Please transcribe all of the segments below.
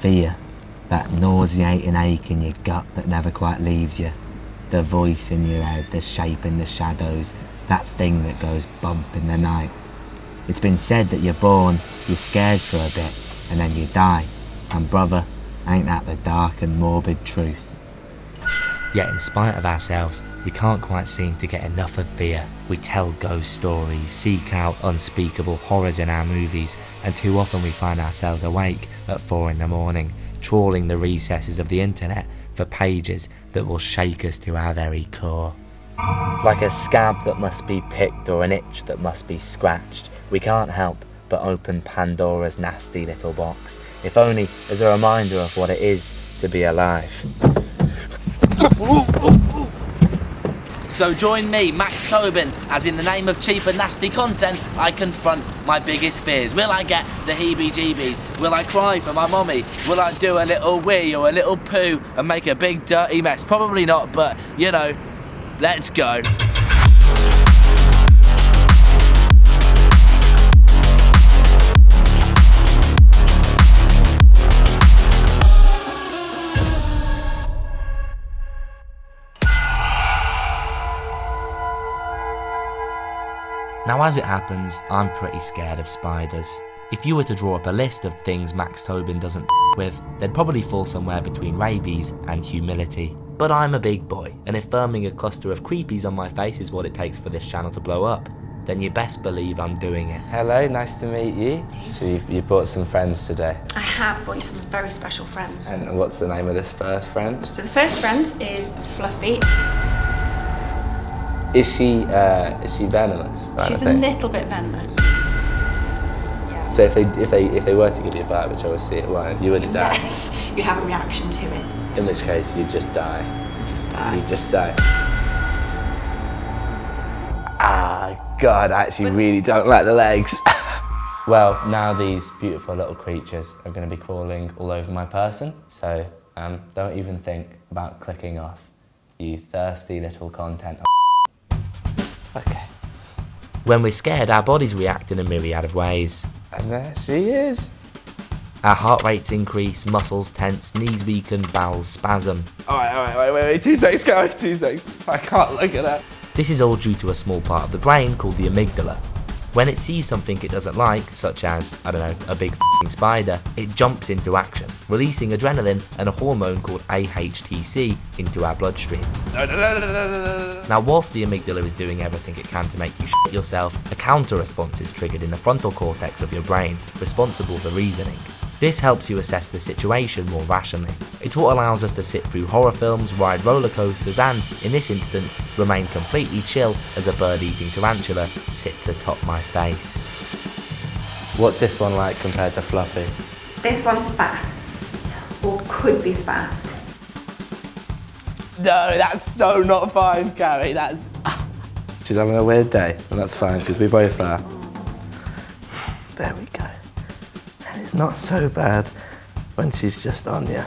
fear, that nauseating ache in your gut that never quite leaves you, the voice in your head, the shape in the shadows, that thing that goes bump in the night. It's been said that you're born, you're scared for a bit, and then you die. And brother, ain't that the dark and morbid truth? Yet in spite of ourselves, we can't quite seem to get enough of fear. We tell ghost stories, seek out unspeakable horrors in our movies, and too often we find ourselves awake at 4 a.m, trawling the recesses of the internet for pages that will shake us to our very core. Like a scab that must be picked or an itch that must be scratched, we can't help but open Pandora's nasty little box, if only as a reminder of what it is to be alive. So join me, Max Tobin, as in the name of cheap and nasty content, I confront my biggest fears. Will I get the heebie-jeebies? Will I cry for my mommy? Will I do a little wee or a little poo and make a big dirty mess? Probably not, but, you know, let's go. Now as it happens, I'm pretty scared of spiders. If you were to draw up a list of things Max Tobin doesn't with, they'd probably fall somewhere between rabies and humility. But I'm a big boy, and if firming a cluster of creepies on my face is what it takes for this channel to blow up, then you best believe I'm doing it. Hello, nice to meet you. So you brought some friends today? I have brought you some very special friends. And what's the name of this first friend? So the first friend is Fluffy. Is she venomous? She's a little bit venomous. Yeah. So if they were to give you a bite, which obviously it won't, you wouldn't die? Yes, you have a reaction to it. In which case you'd just die. Just die. You'd just die. Ah, God, I actually really don't like the legs. Well, now these beautiful little creatures are going to be crawling all over my person, so don't even think about clicking off, you thirsty little content. Okay. When we're scared, our bodies react in a myriad of ways. And there she is. Our heart rates increase, muscles tense, knees weaken, bowels spasm. Alright, wait, 2 seconds, go, 2 seconds. I can't look at that. This is all due to a small part of the brain called the amygdala. When it sees something it doesn't like, such as, I don't know, a big f***ing spider, it jumps into action, releasing adrenaline and a hormone called AHTC into our bloodstream. Now, whilst the amygdala is doing everything it can to make you shit yourself, a counter-response is triggered in the frontal cortex of your brain, responsible for reasoning. This helps you assess the situation more rationally. It's what allows us to sit through horror films, ride roller coasters and, in this instance, remain completely chill as a bird-eating tarantula sits atop my face. What's this one like compared to Fluffy? This one's fast, or could be fast. No, that's so not fine, Carrie, that's... She's having a weird day, and that's fine, because we both are. There we go. And it's not so bad when she's just on you.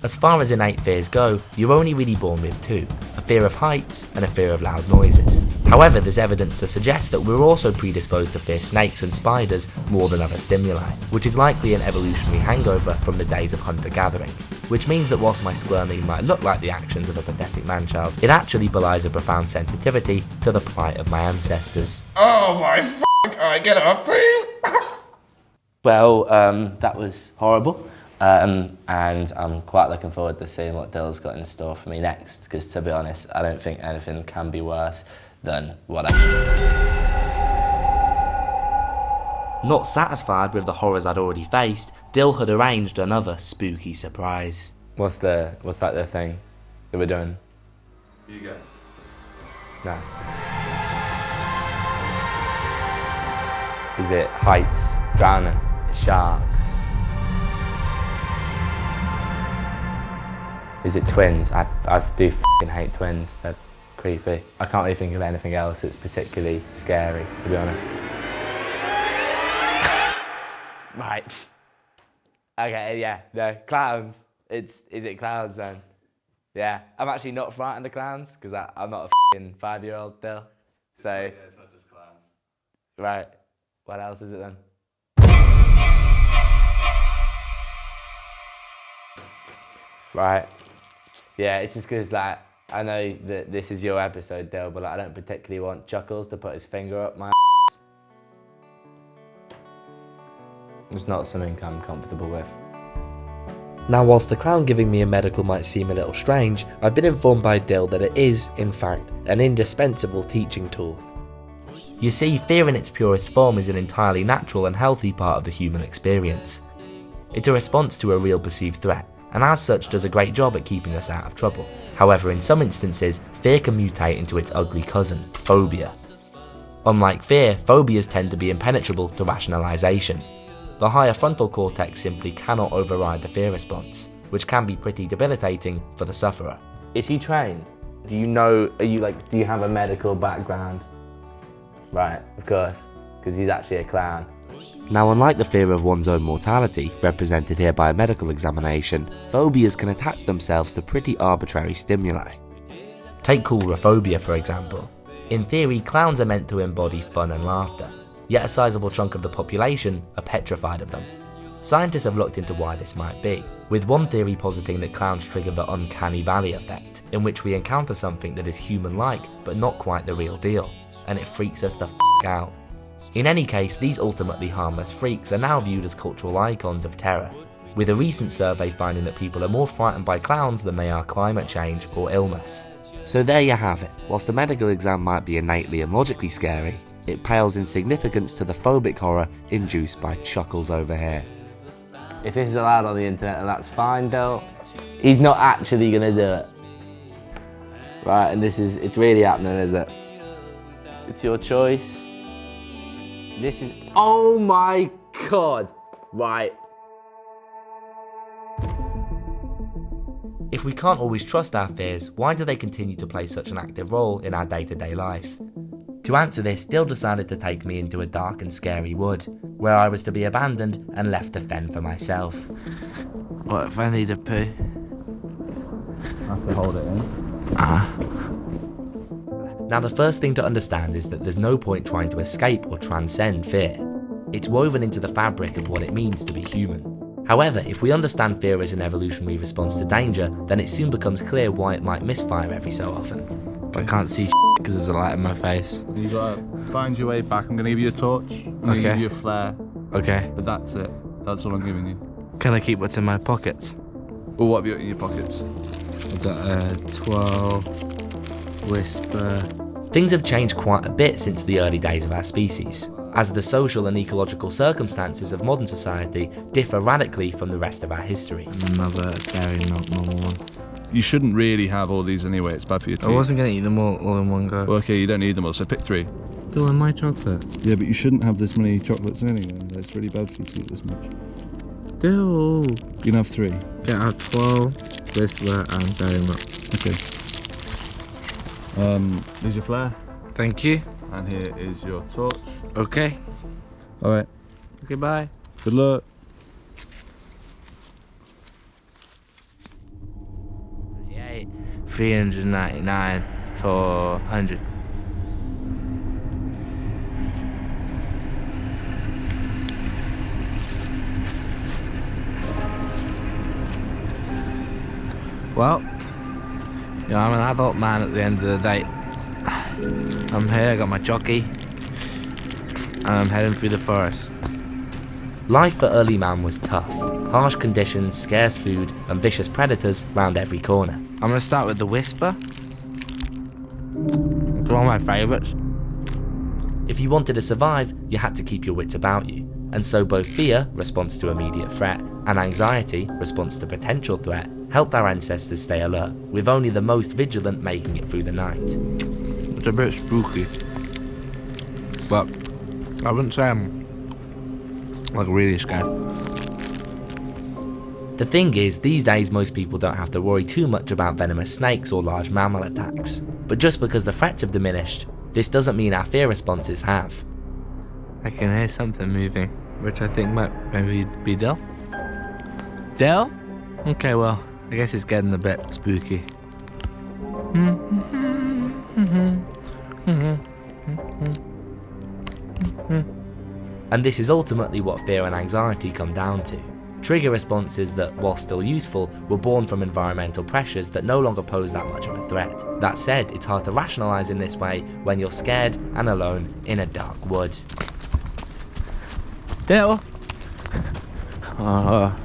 As far as innate fears go, you're only really born with two, a fear of heights and a fear of loud noises. However, there's evidence to suggest that we're also predisposed to fear snakes and spiders more than other stimuli, which is likely an evolutionary hangover from the days of hunter-gathering. Which means that whilst my squirming might look like the actions of a pathetic man-child, it actually belies a profound sensitivity to the plight of my ancestors. Oh my f***, alright, get off, please! Well, that was horrible. And I'm quite looking forward to seeing what Dill's got in store for me next, because to be honest, I don't think anything can be worse than what I... Not satisfied with the horrors I'd already faced, Dill had arranged another spooky surprise. What's that the thing that we're doing? You go. No. Is it heights, drowning, sharks? Is it twins? I do f***ing hate twins, they're creepy. I can't really think of anything else that's particularly scary, to be honest. Right. Okay, yeah, no, clowns. Is it clowns then? Yeah, I'm actually not frightened of clowns, because I'm not a f***ing 5-year-old still. So, Yeah, it's not just clowns. right, what else is it then? right? Yeah, it's just because like I know that this is your episode, Dale, but like, I don't particularly want Chuckles to put his finger up my ass. It's not something I'm comfortable with. Now, whilst the clown giving me a medical might seem a little strange, I've been informed by Dill that it is, in fact, an indispensable teaching tool. You see, fear in its purest form is an entirely natural and healthy part of the human experience. It's a response to a real perceived threat, and as such does a great job at keeping us out of trouble. However, in some instances, fear can mutate into its ugly cousin, phobia. Unlike fear, phobias tend to be impenetrable to rationalisation. The higher frontal cortex simply cannot override the fear response, which can be pretty debilitating for the sufferer. Is he trained? Do you know, do you have a medical background? Right, of course, because he's actually a clown. Now, unlike the fear of one's own mortality, represented here by a medical examination, phobias can attach themselves to pretty arbitrary stimuli. Take COULROPHOBIA for example. In theory, clowns are meant to embody fun and laughter, yet a sizable chunk of the population are petrified of them. Scientists have looked into why this might be, with one theory positing that clowns trigger the uncanny valley effect, in which we encounter something that is human-like but not quite the real deal, and it freaks us the f*** out. In any case, these ultimately harmless freaks are now viewed as cultural icons of terror, with a recent survey finding that people are more frightened by clowns than they are climate change or illness. So there you have it. Whilst a medical exam might be innately and logically scary, it pales in significance to the phobic horror induced by Chuckles over here. If this is allowed on the internet, then that's fine, Del. He's not actually gonna do it. Right, and it's really happening, is it? It's your choice. This is, oh my God, right. If we can't always trust our fears, why do they continue to play such an active role in our day-to-day life? To answer this, Dill decided to take me into a dark and scary wood, where I was to be abandoned and left to fend for myself. What if I need a poo? I have to hold it in. Now, the first thing to understand is that there's no point trying to escape or transcend fear. It's woven into the fabric of what it means to be human. However, if we understand fear as an evolutionary response to danger, then it soon becomes clear why it might misfire every so often. I can't see because there's a light in my face. You gotta find your way back. I'm gonna give you a torch. I'm gonna give you a flare. Okay. But that's it. That's all I'm giving you. Can I keep what's in my pockets? Well, what have you got in your pockets? I've got a 12, whisper. Things have changed quite a bit since the early days of our species, as the social and ecological circumstances of modern society differ radically from the rest of our history. Another dairy milk normal one. You shouldn't really have all these anyway. It's bad for your teeth. I wasn't going to eat them all in one go. Well, okay, you don't need them all, so pick 3. Still in my chocolate. Yeah, but you shouldn't have this many chocolates anyway. It's really bad for you to eat this much. Still. You can have 3. Get out 12, whisper and dairy milk. Okay. Here's your flare. Thank you. And here is your torch. Okay. Alright. Okay, bye. Good luck. Yeah, 399 for 100. Well, you know, I'm an adult man at the end of the day. I'm here, I got my jockey, and I'm heading through the forest. Life for early man was tough. Harsh conditions, scarce food, and vicious predators round every corner. I'm gonna start with the whisper. It's one of my favourites. If you wanted to survive, you had to keep your wits about you. And so both fear, response to immediate threat, and anxiety, response to potential threat, helped our ancestors stay alert, with only the most vigilant making it through the night. It's a bit spooky, but I wouldn't say I'm like really scared. The thing is, these days most people don't have to worry too much about venomous snakes or large mammal attacks. But just because the threats have diminished, this doesn't mean our fear responses have. I can hear something moving, which I think might maybe be Del. Del? Okay, well, I guess it's getting a bit spooky. And this is ultimately what fear and anxiety come down to. Trigger responses that, while still useful, were born from environmental pressures that no longer pose that much of a threat. That said, it's hard to rationalise in this way when you're scared and alone in a dark wood. Dill? Oh.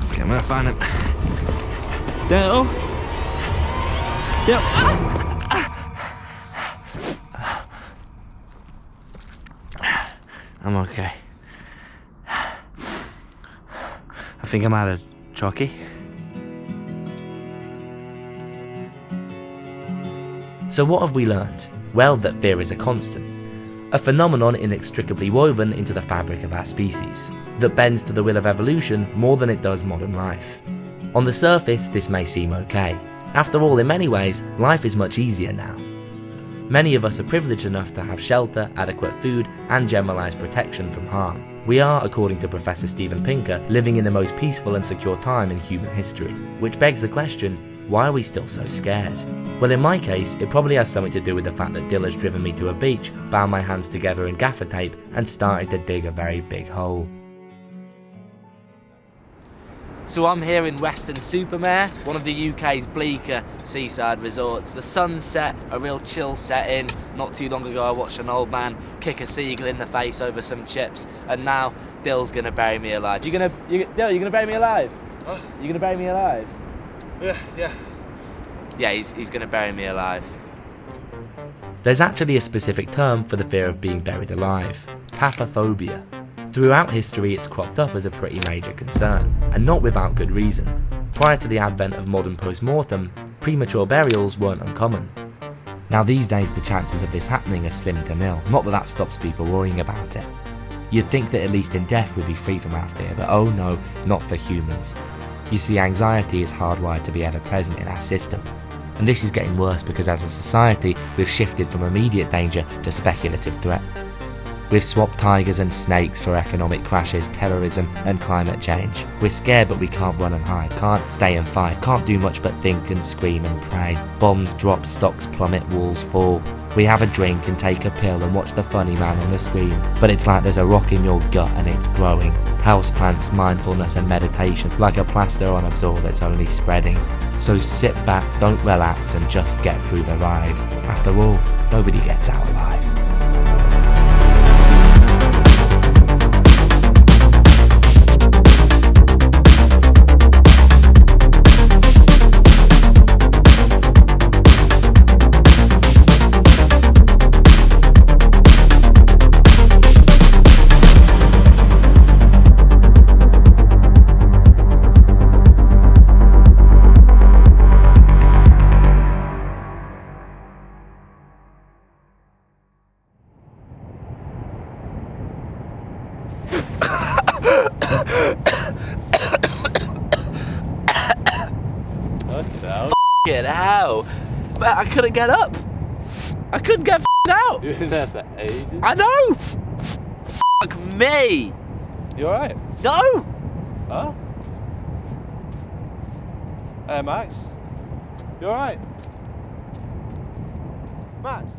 Okay, I'm gonna find him. Dill? Yep. I'm okay. I think I'm out of chalky. So what have we learned? Well, that fear is a constant. A phenomenon inextricably woven into the fabric of our species, that bends to the will of evolution more than it does modern life. On the surface, this may seem okay. After all, in many ways, life is much easier now. Many of us are privileged enough to have shelter, adequate food, and generalised protection from harm. We are, according to Professor Steven Pinker, living in the most peaceful and secure time in human history, which begs the question, why are we still so scared? Well, in my case, it probably has something to do with the fact that Dill has driven me to a beach, bound my hands together in gaffer tape, and started to dig a very big hole. So I'm here in Weston-super-Mare, one of the UK's bleaker seaside resorts. The sun's set, a real chill setting. Not too long ago I watched an old man kick a seagull in the face over some chips, and now Dill's gonna bury me alive. Dill, you gonna bury me alive? Huh? You gonna bury me alive? Yeah. Yeah, he's gonna bury me alive. There's actually a specific term for the fear of being buried alive: taphophobia. Throughout history, it's cropped up as a pretty major concern, and not without good reason. Prior to the advent of modern post-mortem, premature burials weren't uncommon. Now these days the chances of this happening are slim to nil, not that that stops people worrying about it. You'd think that at least in death we'd be free from our fear, but oh no, not for humans. You see, anxiety is hardwired to be ever present in our system. And this is getting worse because as a society, we've shifted from immediate danger to speculative threat. We've swapped tigers and snakes for economic crashes, terrorism and climate change. We're scared but we can't run and hide, can't stay and fight, can't do much but think and scream and pray. Bombs drop, stocks plummet, walls fall. We have a drink and take a pill and watch the funny man on the screen. But it's like there's a rock in your gut and it's growing. Houseplants, mindfulness and meditation, like a plaster on a sore that's only spreading. So sit back, don't relax and just get through the ride. After all, nobody gets out alive. Fucking hell! Man, I couldn't get up! I couldn't get out! You've been there for ages. I know! Fuck me! You alright? No! Huh? Hey Max? You alright? Max?